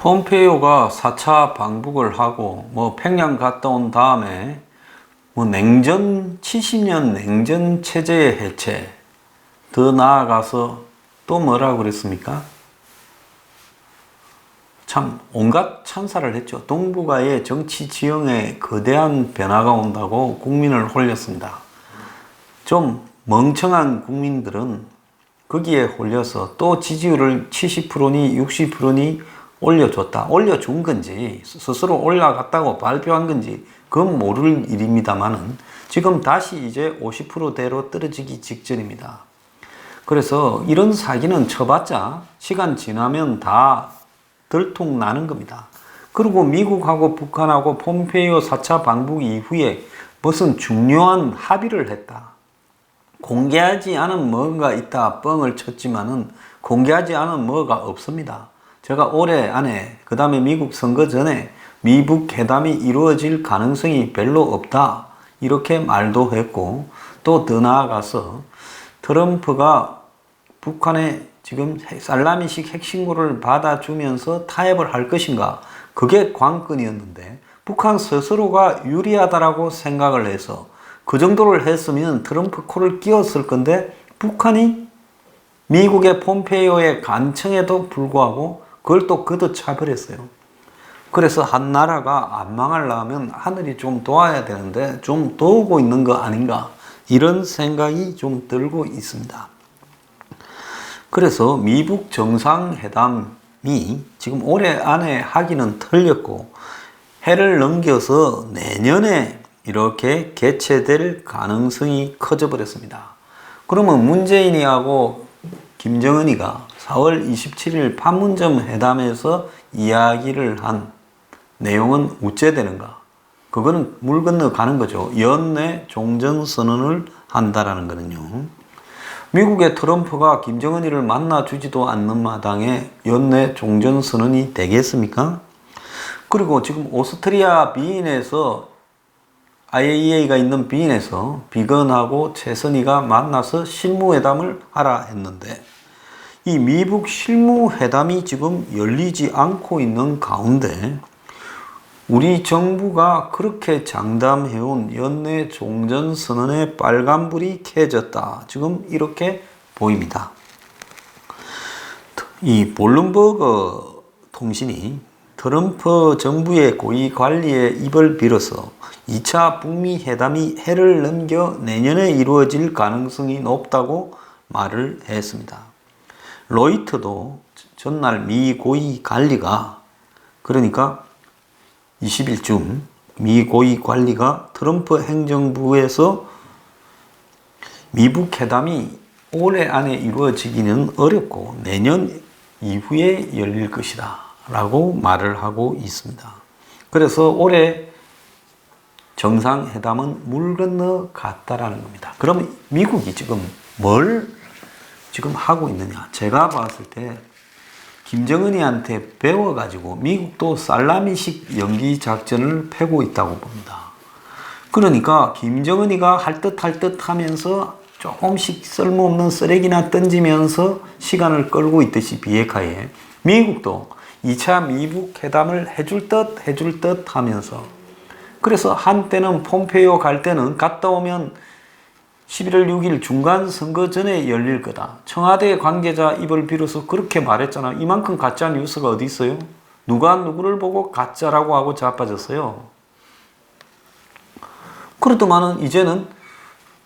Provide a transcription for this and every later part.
폼페이오가 4차 방북을 하고 평양 갔다 온 다음에 냉전 70년 냉전 체제의 해체, 더 나아가서 또 뭐라고 그랬습니까? 참 온갖 찬사를 했죠. 동북아의 정치 지형에 거대한 변화가 온다고 국민을 홀렸습니다. 좀 멍청한 국민들은 거기에 홀려서 또 지지율을 70%니 60%니 올려준 건지 스스로 올라갔다고 발표한 건지 그건 모를 일입니다만은 지금 다시 이제 50%대로 떨어지기 직전입니다. 그래서 이런 사기는 쳐봤자 시간 지나면 다 들통나는 겁니다. 그리고 미국하고 북한하고 폼페이오 4차 방북 이후에 무슨 중요한 합의를 했다. 공개하지 않은 뭐가 있다 뻥을 쳤지만은 공개하지 않은 뭐가 없습니다. 제가 올해 안에 그 다음에 미국 선거 전에 미북 회담이 이루어질 가능성이 별로 없다 이렇게 말도 했고, 또 더 나아가서 트럼프가 북한에 지금 살라미식 핵신고를 받아주면서 타협을 할 것인가, 그게 관건이었는데 북한 스스로가 유리하다라고 생각을 해서 그 정도를 했으면 트럼프 코를 끼웠을 건데 북한이 미국의 폼페이오의 간청에도 불구하고 그걸 또 걷어차버렸어요. 그래서 한 나라가 안 망하려면 하늘이 좀 도와야 되는데 좀 도우고 있는 거 아닌가, 이런 생각이 좀 들고 있습니다. 그래서 미북 정상회담이 지금 올해 안에 하기는 틀렸고 해를 넘겨서 내년에 이렇게 개최될 가능성이 커져 버렸습니다. 그러면 문재인이하고 김정은이가 4월 27일 판문점 회담에서 이야기를 한 내용은 어째 되는가? 그거는 물 건너가는 거죠. 연내 종전선언을 한다라는 거는요. 미국의 트럼프가 김정은이를 만나주지도 않는 마당에 연내 종전선언이 되겠습니까? 그리고 지금 오스트리아 비엔에서 IAEA가 있는 비엔에서 비건하고 최선희가 만나서 실무회담을 하라 했는데 이 미북 실무회담이 지금 열리지 않고 있는 가운데 우리 정부가 그렇게 장담해온 연내 종전선언의 빨간불이 켜졌다, 지금 이렇게 보입니다. 이 블룸버그 통신이 트럼프 정부의 고위 관리의 입을 빌어서 2차 북미 회담이 해를 넘겨 내년에 이루어질 가능성이 높다고 말을 했습니다. 로이터도 전날 미 고위 관리가, 그러니까 20일쯤 미 고위 관리가 트럼프 행정부에서 미북 회담이 올해 안에 이루어지기는 어렵고 내년 이후에 열릴 것이다 라고 말을 하고 있습니다. 그래서 올해 정상회담은 물 건너 갔다라는 겁니다. 그러면 미국이 지금 뭘 지금 하고 있느냐? 제가 봤을 때 김정은이한테 배워가지고 미국도 살라미식 연기 작전을 펴고 있다고 봅니다. 그러니까 김정은이가 할 듯 하면서 조금씩 쓸모없는 쓰레기나 던지면서 시간을 끌고 있듯이 비핵화에 미국도 2차 미북 회담을 해줄 듯 하면서, 그래서 한때는 폼페이오 갈 때는 갔다 오면 11월 6일 중간선거 전에 열릴 거다. 청와대 관계자 입을 빌어서 그렇게 말했잖아. 이만큼 가짜 뉴스가 어디 있어요? 누가 누구를 보고 가짜라고 하고 자빠졌어요. 그렇더만은 이제는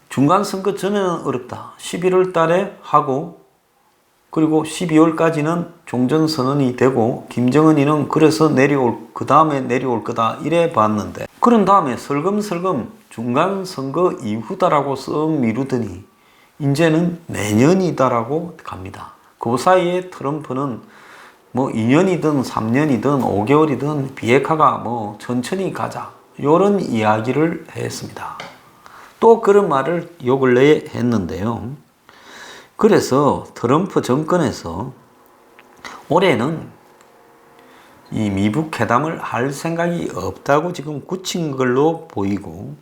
중간선거 전에는 어렵다. 11월 달에 하고 그리고 12월까지는 종전선언이 되고 김정은이는 그래서 그 다음에 내려올 거다 이래 봤는데, 그런 다음에 슬금슬금 중간선거 이후다라고 썩 미루더니 이제는 내년이다라고 갑니다. 그 사이에 트럼프는 2년이든 3년이든 5개월이든 비핵화가 천천히 가자 이런 이야기를 했습니다. 또 그런 말을 요 근래에 했는데요. 그래서 트럼프 정권에서 올해는 이 미북 회담을 할 생각이 없다고 지금 굳힌 걸로 보이고,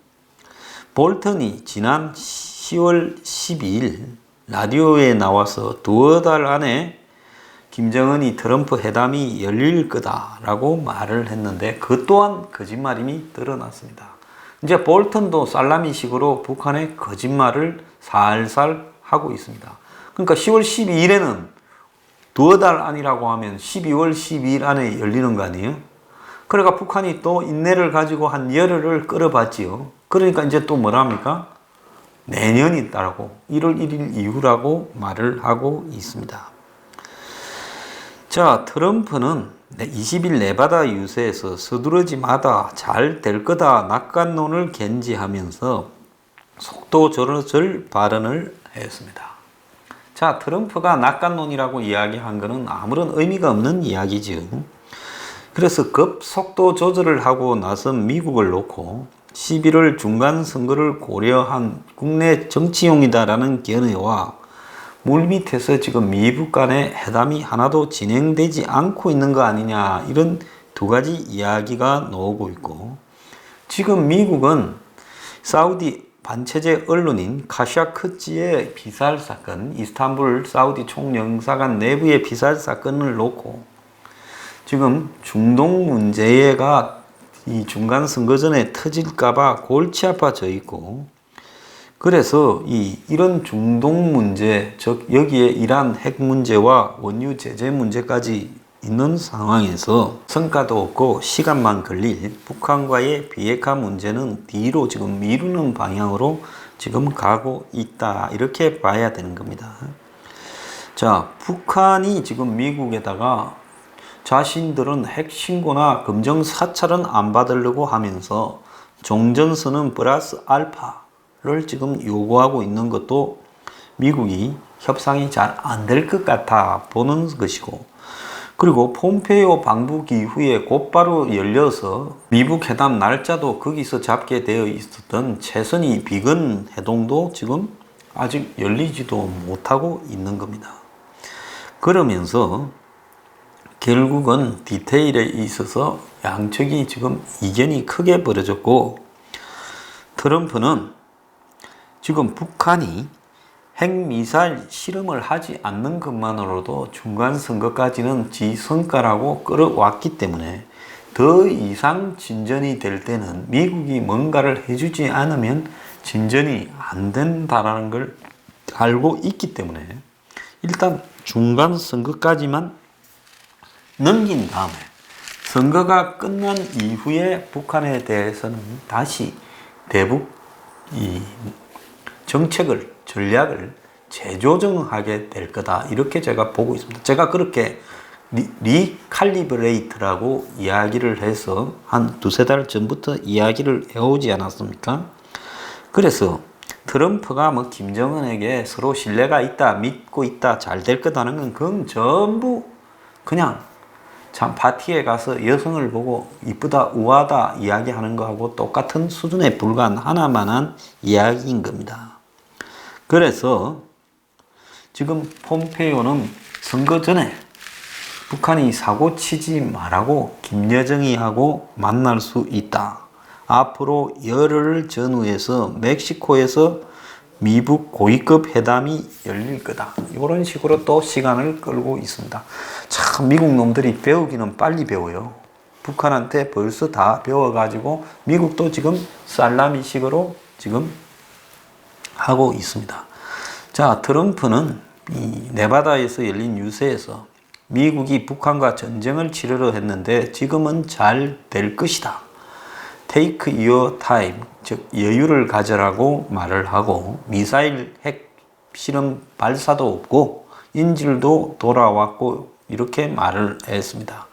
볼턴이 지난 10월 12일 라디오에 나와서 두어 달 안에 김정은이 트럼프 회담이 열릴 거다라고 말을 했는데 그 또한 거짓말임이 드러났습니다. 이제 볼턴도 살라미식으로 북한의 거짓말을 살살 하고 있습니다. 그러니까 10월 12일에는 두어 달 안이라고 하면 12월 12일 안에 열리는 거 아니에요? 그러니까 북한이 또 인내를 가지고 한 열흘을 끌어봤지요. 그러니까 이제 또 뭐랍니까? 내년이다라고 1월 1일 이후라고 말을 하고 있습니다. 자, 트럼프는 20일 네바다 유세에서 서두르지 마다 잘 될 거다 낙관론을 견지하면서 속도 조절 발언을 했습니다. 자, 트럼프가 낙관론이라고 이야기한 것은 아무런 의미가 없는 이야기죠. 그래서 급 속도 조절을 하고 나선 미국을 놓고 11월 중간 선거를 고려한 국내 정치용이다라는 견해와 물밑에서 지금 미국 간의 회담이 하나도 진행되지 않고 있는 거 아니냐 이런 두 가지 이야기가 나오고 있고 지금 미국은 사우디 반체제 언론인 카샤크지의 피살 사건, 이스탄불 사우디 총영사관 내부의 피살 사건을 놓고 지금 중동 문제가 이 중간 선거 전에 터질까봐 골치 아파져 있고 그래서 이런 중동 문제, 즉 여기에 이란 핵 문제와 원유 제재 문제까지 있는 상황에서 성과도 없고 시간만 걸릴 북한과의 비핵화 문제는 뒤로 지금 미루는 방향으로 지금 가고 있다. 이렇게 봐야 되는 겁니다. 자, 북한이 지금 미국에다가 자신들은 핵 신고나 검정 사찰은 안 받으려고 하면서 종전선언 플러스 알파를 지금 요구하고 있는 것도 미국이 협상이 잘 안 될 것 같아 보는 것이고 그리고 폼페이오 방북 이후에 곧바로 열려서 미북 회담 날짜도 거기서 잡게 되어 있었던 최선희 비건 회동도 지금 아직 열리지도 못하고 있는 겁니다. 그러면서 결국은 디테일에 있어서 양측이 지금 이견이 크게 벌어졌고 트럼프는 지금 북한이 핵미사일 실험을 하지 않는 것만으로도 중간선거까지는 지 성과라고 끌어왔기 때문에 더 이상 진전이 될 때는 미국이 뭔가를 해주지 않으면 진전이 안 된다는 걸 알고 있기 때문에 일단 중간선거까지만 넘긴 다음에 선거가 끝난 이후에 북한에 대해서는 다시 대북 정책을 전략을 재조정하게 될 거다 이렇게 제가 보고 있습니다. 제가 그렇게 리칼리브레이트라고 이야기를 해서 한 두세 달 전부터 이야기를 해오지 않았습니까? 그래서 트럼프가 뭐 김정은에게 서로 신뢰가 있다 믿고 있다 잘 될 거다는 건 그건 전부 그냥 참 파티에 가서 여성을 보고 이쁘다 우아하다 이야기하는 거하고 똑같은 수준에 불과한 하나만한 이야기인 겁니다. 그래서 지금 폼페이오는 선거 전에 북한이 사고 치지 말라고 김여정이하고 만날 수 있다. 앞으로 열흘 전후에서 멕시코에서 미북 고위급 회담이 열릴 거다. 이런 식으로 또 시간을 끌고 있습니다. 참 미국 놈들이 배우기는 빨리 배워요. 북한한테 벌써 다 배워가지고 미국도 지금 살라미식으로 지금 하고 있습니다. 자, 트럼프는 이 네바다에서 열린 유세에서 미국이 북한과 전쟁을 치르려 했는데 지금은 잘 될 것이다. Take your time, 즉 여유를 가져라고 말을 하고 미사일 핵 실험 발사도 없고 인질도 돌아왔고 이렇게 말을 했습니다.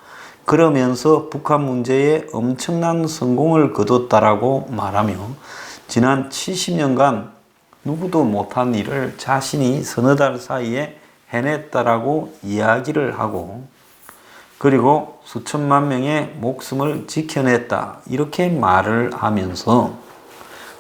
그러면서 북한 문제에 엄청난 성공을 거뒀다라고 말하며 지난 70년간 누구도 못한 일을 자신이 서너 달 사이에 해냈다라고 이야기를 하고 그리고 수천만 명의 목숨을 지켜냈다 이렇게 말을 하면서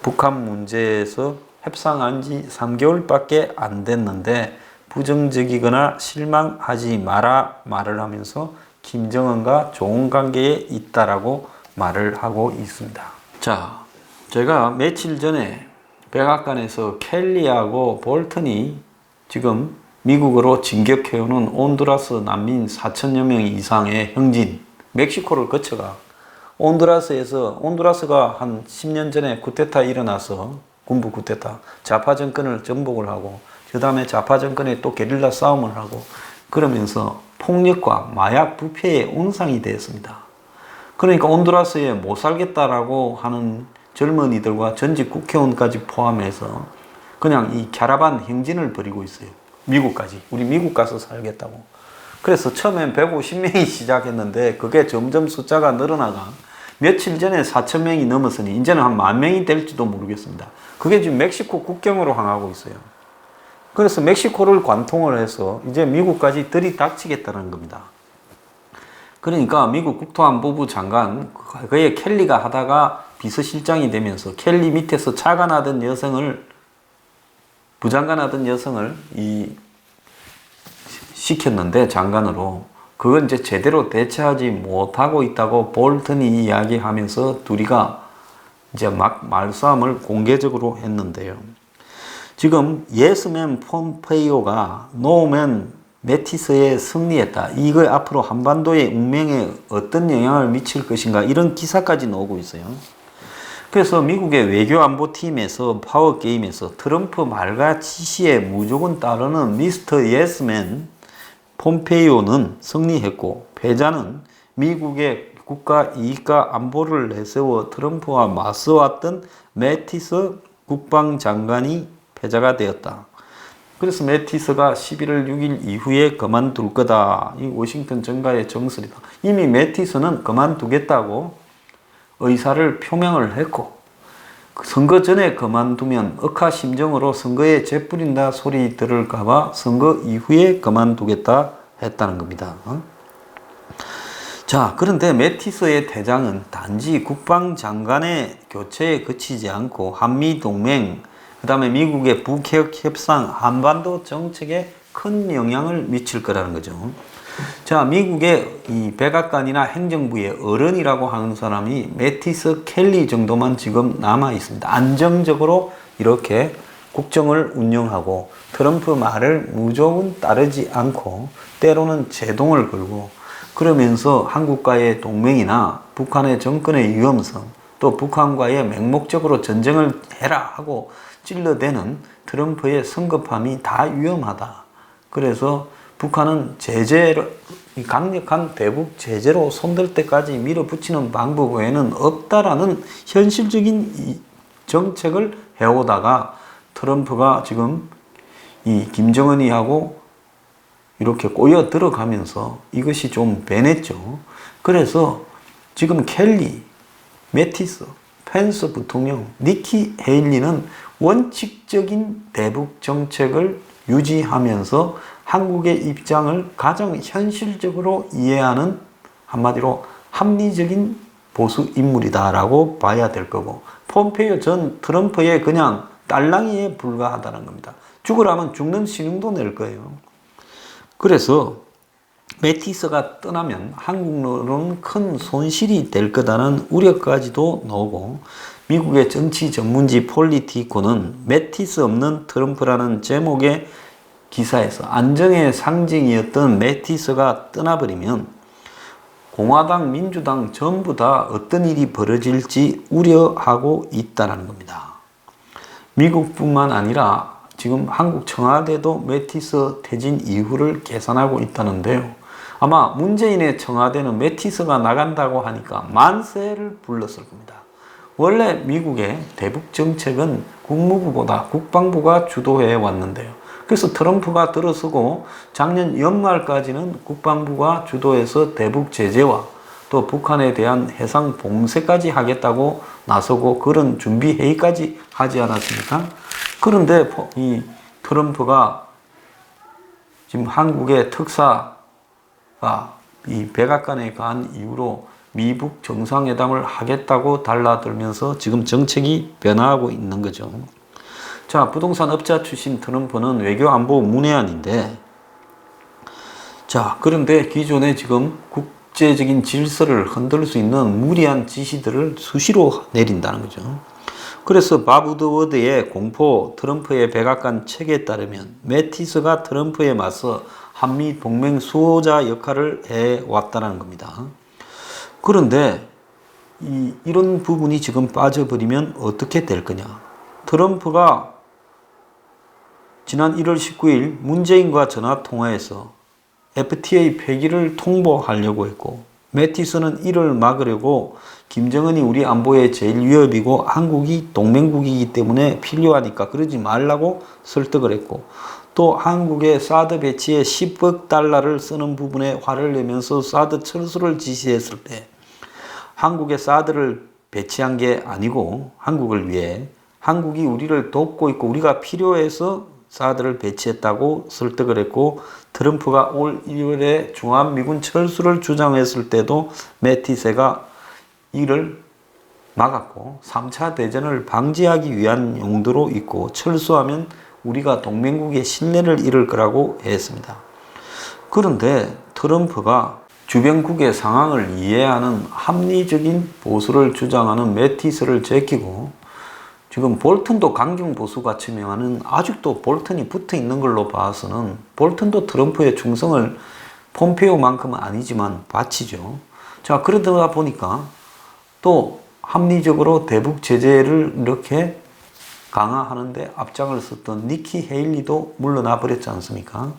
북한 문제에서 협상한 지 3개월밖에 안 됐는데 부정적이거나 실망하지 마라 말을 하면서 김정은과 좋은 관계에 있다라고 말을 하고 있습니다. 자, 제가 며칠 전에 백악관에서 켈리하고 볼턴이 지금 미국으로 진격해오는 온두라스 난민 4천여 명 이상의 형진, 멕시코를 거쳐가 온두라스가 한 10년 전에 쿠데타 일어나서 군부 쿠데타, 좌파 정권을 전복을 하고 그 다음에 좌파 정권에 또 게릴라 싸움을 하고 그러면서 폭력과 마약 부패의 온상이 되었습니다. 그러니까 온두라스에 못 살겠다라고 하는 젊은이들과 전직 국회의원까지 포함해서 그냥 이 캐러반 행진을 벌이고 있어요. 미국까지. 우리 미국 가서 살겠다고. 그래서 처음엔 150명이 시작했는데 그게 점점 숫자가 늘어나가 며칠 전에 4천 명이 넘었으니 이제는 한 10,000명이 될지도 모르겠습니다. 그게 지금 멕시코 국경으로 향하고 있어요. 그래서 멕시코를 관통을 해서 이제 미국까지 들이닥치겠다는 겁니다. 그러니까 미국 국토안보부 장관, 그의 켈리가 하다가 비서실장이 되면서 켈리 밑에서 차관하던 여성을, 부장관하던 여성을 시켰는데 장관으로 그건 이제 제대로 대처하지 못하고 있다고 볼턴이 이야기하면서 둘이가 이제 막 말싸움을 공개적으로 했는데요. 지금 예스맨 폼페이오가 노맨 매티스에 승리했다. 이거 앞으로 한반도의 운명에 어떤 영향을 미칠 것인가 이런 기사까지 나오고 있어요. 그래서 미국의 외교안보팀에서 파워게임에서 트럼프 말과 지시에 무조건 따르는 미스터 예스맨 폼페이오는 승리했고 패자는 미국의 국가 이익과 안보를 내세워 트럼프와 맞서왔던 매티스 국방장관이 패자가 되었다. 그래서 매티스가 11월 6일 이후에 그만둘 거다. 이 워싱턴 정가의 정설이다. 이미 매티스는 그만두겠다고 의사를 표명을 했고 선거 전에 그만두면 억하심정으로 선거에 재뿌린다 소리 들을까봐 선거 이후에 그만두겠다 했다는 겁니다. 자, 그런데 매티스의 퇴장은 단지 국방장관의 교체에 그치지 않고 한미동맹, 그 다음에 미국의 북핵 협상, 한반도 정책에 큰 영향을 미칠 거라는 거죠. 자, 미국의 이 백악관이나 행정부의 어른이라고 하는 사람이 매티스 켈리 정도만 지금 남아 있습니다. 안정적으로 이렇게 국정을 운영하고 트럼프 말을 무조건 따르지 않고 때로는 제동을 걸고 그러면서 한국과의 동맹이나 북한의 정권의 위험성 또 북한과의 맹목적으로 전쟁을 해라 하고 찔러대는 트럼프의 성급함이 다 위험하다. 그래서 북한은 강력한 대북 제재로 손댈 때까지 밀어붙이는 방법 외에는 없다라는 현실적인 정책을 해오다가 트럼프가 지금 이 김정은이하고 이렇게 꼬여 들어가면서 이것이 좀 변했죠. 그래서 지금 켈리, 매티스, 펜스 부통령, 니키 헤일리는 원칙적인 대북 정책을 유지하면서 한국의 입장을 가장 현실적으로 이해하는 한마디로 합리적인 보수 인물이다라고 봐야 될 거고 폼페이오 전 트럼프의 그냥 딸랑이에 불과하다는 겁니다. 죽으라면 죽는 신용도 낼 거예요. 그래서 매티스가 떠나면 한국으로는 큰 손실이 될 거다는 우려까지도 나오고 미국의 정치 전문지 폴리티코는 매티스 없는 트럼프라는 제목의 기사에서 안정의 상징이었던 매티스가 떠나버리면 공화당, 민주당 전부 다 어떤 일이 벌어질지 우려하고 있다는 겁니다. 미국뿐만 아니라 지금 한국 청와대도 매티스 퇴진 이후를 계산하고 있다는데요. 아마 문재인의 청와대는 매티스가 나간다고 하니까 만세를 불렀을 겁니다. 원래 미국의 대북 정책은 국무부보다 국방부가 주도해 왔는데요. 그래서 트럼프가 들어서고 작년 연말까지는 국방부가 주도해서 대북 제재와 또 북한에 대한 해상 봉쇄까지 하겠다고 나서고 그런 준비 회의까지 하지 않았습니까? 그런데 이 트럼프가 지금 한국의 특사가 이 백악관에 간 이후로 미북 정상회담을 하겠다고 달라들면서 지금 정책이 변화하고 있는 거죠. 자, 부동산 업자 출신 트럼프는 외교안보 문외한인데 자, 그런데 기존에 지금 국제적인 질서를 흔들 수 있는 무리한 지시들을 수시로 내린다는 거죠. 그래서 밥 우드워드의 공포 트럼프의 백악관 책에 따르면 매티스가 트럼프에 맞서 한미 동맹 수호자 역할을 해왔다는 겁니다. 그런데 이런 부분이 지금 빠져버리면 어떻게 될 거냐. 트럼프가 지난 1월 19일 문재인과 전화통화에서 FTA 폐기를 통보하려고 했고, 매티스는 이를 막으려고 김정은이 우리 안보의 제일 위협이고 한국이 동맹국이기 때문에 필요하니까 그러지 말라고 설득을 했고, 또 한국의 사드 배치에 10억 달러를 쓰는 부분에 화를 내면서 사드 철수를 지시했을 때 한국의 사드를 배치한 게 아니고 한국을 위해 한국이 우리를 돕고 있고 우리가 필요해서 사드를 배치했다고 설득을 했고, 트럼프가 올 1월에 중한미군 철수를 주장했을 때도 매티스가 이를 막았고 3차 대전을 방지하기 위한 용도로 있고 철수하면 우리가 동맹국의 신뢰를 잃을 거라고 했습니다. 그런데 트럼프가 주변국의 상황을 이해하는 합리적인 보수를 주장하는 매티스를 제끼고, 지금 볼턴도 강경보수가 지명하는, 아직도 볼턴이 붙어 있는 걸로 봐서는 볼턴도 트럼프의 충성을 폼페이오만큼은 아니지만 바치죠. 자, 그러다 보니까 또 합리적으로 대북 제재를 이렇게 강화하는데 앞장을 섰던 니키 헤일리도 물러나 버렸지 않습니까?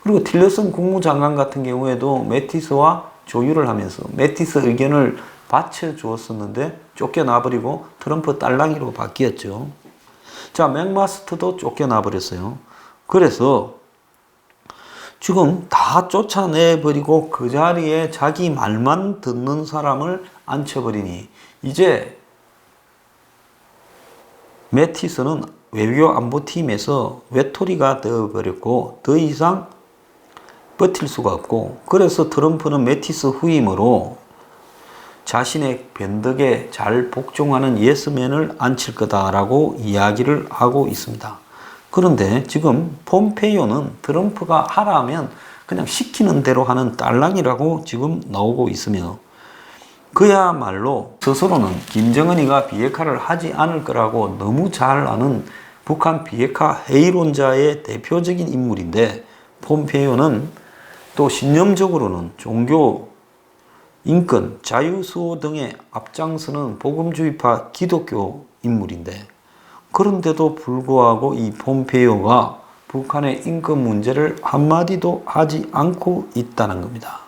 그리고 틸러슨 국무장관 같은 경우에도 매티스와 조율을 하면서 매티스 의견을 받쳐주었었는데 쫓겨나버리고 트럼프 딸랑이로 바뀌었죠. 자, 맥마스터도 쫓겨나버렸어요. 그래서 지금 다 쫓아내버리고 그 자리에 자기 말만 듣는 사람을 앉혀버리니 이제 매티스는 외교 안보팀에서 외톨이가 되어버렸고 더 이상 버틸 수가 없고, 그래서 트럼프는 매티스 후임으로 자신의 변덕에 잘 복종하는 예스맨을 앉힐 거다라고 이야기를 하고 있습니다. 그런데 지금 폼페이오는 트럼프가 하라면 그냥 시키는 대로 하는 딸랑이라고 지금 나오고 있으며, 그야말로 스스로는 김정은이가 비핵화를 하지 않을 거라고 너무 잘 아는 북한 비핵화 해이론자의 대표적인 인물인데, 폼페이오는 또 신념적으로는 종교, 인권, 자유수호 등에 앞장서는 복음주의파 기독교 인물인데, 그런데도 불구하고 이 폼페이오가 북한의 인권 문제를 한마디도 하지 않고 있다는 겁니다.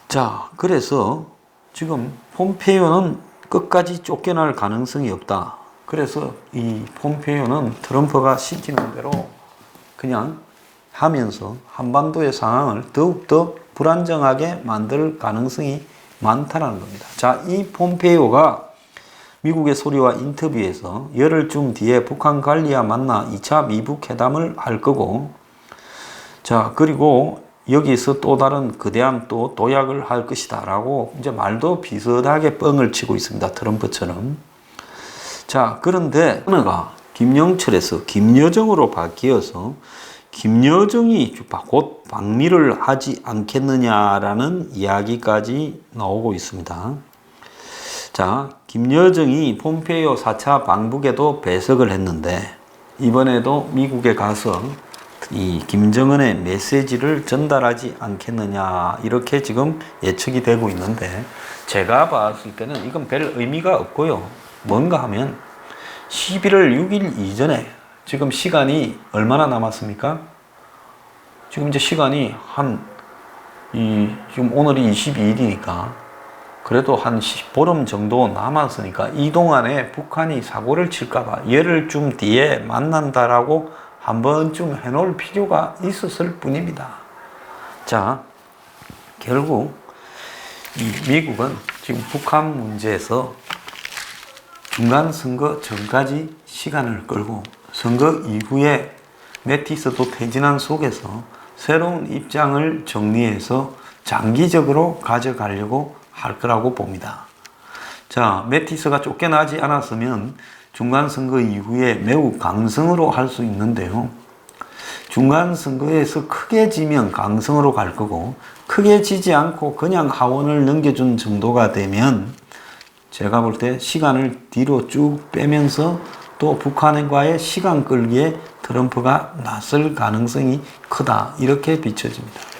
자, 그래서 지금 폼페이오는 끝까지 쫓겨날 가능성이 없다. 그래서 이 폼페이오는 트럼프가 시키는 대로 그냥 하면서 한반도의 상황을 더욱더 불안정하게 만들 가능성이 많다는 겁니다. 자, 이 폼페이오가 미국의 소리와 인터뷰에서 열흘쯤 뒤에 북한 관리와 만나 2차 미북 회담을 할 거고, 자, 그리고 여기서 또 다른 거대한 또 도약을 할 것이다 라고 이제 말도 비슷하게 뻥을 치고 있습니다. 트럼프처럼. 자, 그런데 언어가 김영철에서 김여정으로 바뀌어서 김여정이 곧 방미를 하지 않겠느냐라는 이야기까지 나오고 있습니다. 자, 김여정이 폼페이오 4차 방북에도 배석을 했는데 이번에도 미국에 가서 이 김정은의 메시지를 전달하지 않겠느냐 이렇게 지금 예측이 되고 있는데, 제가 봤을 때는 이건 별 의미가 없고요. 뭔가 하면 11월 6일 이전에 지금 시간이 얼마나 남았습니까? 지금 이제 시간이 지금 오늘이 22일이니까 그래도 한 보름 정도 남았으니까 이 동안에 북한이 사고를 칠까봐 열흘쯤 뒤에 만난다라고 한 번쯤 해놓을 필요가 있었을 뿐입니다. 자, 결국 이 미국은 지금 북한 문제에서 중간선거 전까지 시간을 끌고 선거 이후에 매티스도 퇴진한 속에서 새로운 입장을 정리해서 장기적으로 가져가려고 할 거라고 봅니다. 자, 매티스가 쫓겨나지 않았으면 중간선거 이후에 매우 강성으로 할 수 있는데요. 중간선거에서 크게 지면 강성으로 갈 거고, 크게 지지 않고 그냥 하원을 넘겨준 정도가 되면 제가 볼 때 시간을 뒤로 쭉 빼면서 또 북한과의 시간 끌기에 트럼프가 나설 가능성이 크다, 이렇게 비춰집니다.